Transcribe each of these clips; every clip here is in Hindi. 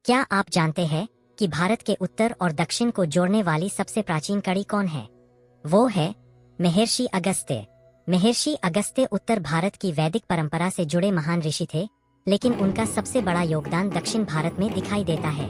क्या आप जानते हैं कि भारत के उत्तर और दक्षिण को जोड़ने वाली सबसे प्राचीन कड़ी कौन है? वो है महर्षि अगस्त्य। महर्षि अगस्त्य उत्तर भारत की वैदिक परंपरा से जुड़े महान ऋषि थे, लेकिन उनका सबसे बड़ा योगदान दक्षिण भारत में दिखाई देता है।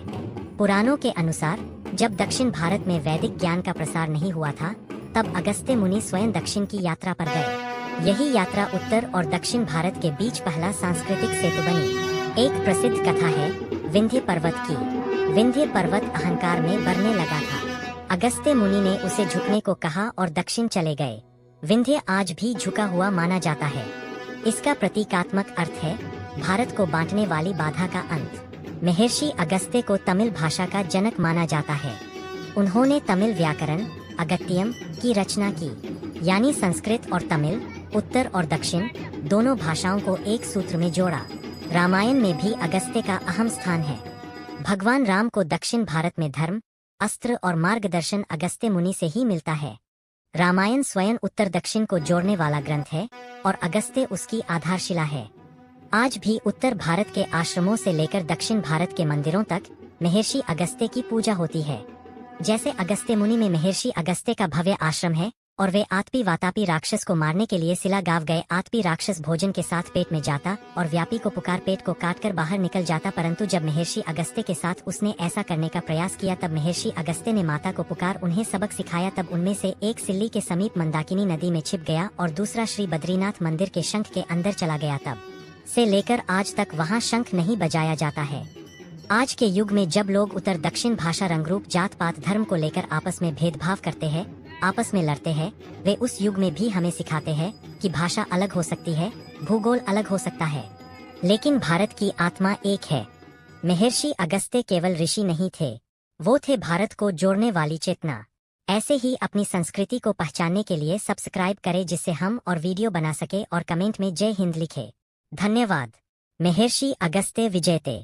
पुराणों के अनुसार जब दक्षिण भारत में वैदिक ज्ञान का प्रसार नहीं हुआ था, तब अगस्त्य मुनि स्वयं दक्षिण की यात्रा पर गए। यही यात्रा उत्तर और दक्षिण भारत के बीच पहला सांस्कृतिक सेतु बनी। एक प्रसिद्ध कथा है विंध्य पर्वत की। विंध्य पर्वत अहंकार में बढ़ने लगा था। अगस्त्य मुनि ने उसे झुकने को कहा और दक्षिण चले गए। विंध्य आज भी झुका हुआ माना जाता है। इसका प्रतीकात्मक अर्थ है भारत को बांटने वाली बाधा का अंत। महर्षि अगस्त्य को तमिल भाषा का जनक माना जाता है। उन्होंने तमिल व्याकरण अगत्तियम की रचना की, यानी संस्कृत और तमिल, उत्तर और दक्षिण दोनों भाषाओं को एक सूत्र में जोड़ा। रामायण में भी अगस्त्य का अहम स्थान है। भगवान राम को दक्षिण भारत में धर्म, अस्त्र और मार्गदर्शन अगस्त्य मुनि से ही मिलता है। रामायण स्वयं उत्तर दक्षिण को जोड़ने वाला ग्रंथ है और अगस्त्य उसकी आधारशिला है। आज भी उत्तर भारत के आश्रमों से लेकर दक्षिण भारत के मंदिरों तक महर्षि अगस्त्य की पूजा होती है। जैसे अगस्त्य मुनि में महर्षि अगस्त्य का भव्य आश्रम है और वे आतपी वातापी राक्षस को मारने के लिए सिला गांव गए। आतपी राक्षस भोजन के साथ पेट में जाता और व्यापी को पुकार पेट को काटकर बाहर निकल जाता, परंतु जब महर्षि अगस्त्य के साथ उसने ऐसा करने का प्रयास किया तब महर्षि अगस्त्य ने माता को पुकार उन्हें सबक सिखाया। तब उनमें से एक सिल्ली के समीप मंदाकिनी नदी में छिप गया और दूसरा श्री बद्रीनाथ मंदिर के शंख के अंदर चला गया। तब से लेकर आज तक वहाँ शंख नहीं बजाया जाता है। आज के युग में जब लोग उत्तर दक्षिण भाषा रंगरूप जात पात धर्म को लेकर आपस में भेदभाव करते हैं, आपस में लड़ते हैं, वे उस युग में भी हमें सिखाते हैं कि भाषा अलग हो सकती है, भूगोल अलग हो सकता है, लेकिन भारत की आत्मा एक है। महर्षि अगस्त्य केवल ऋषि नहीं थे, वो थे भारत को जोड़ने वाली चेतना। ऐसे ही अपनी संस्कृति को पहचानने के लिए सब्सक्राइब करें, जिससे हम और वीडियो बना सके और कमेंट में जय हिंद लिखे। धन्यवाद। महर्षि अगस्त्य विजयते।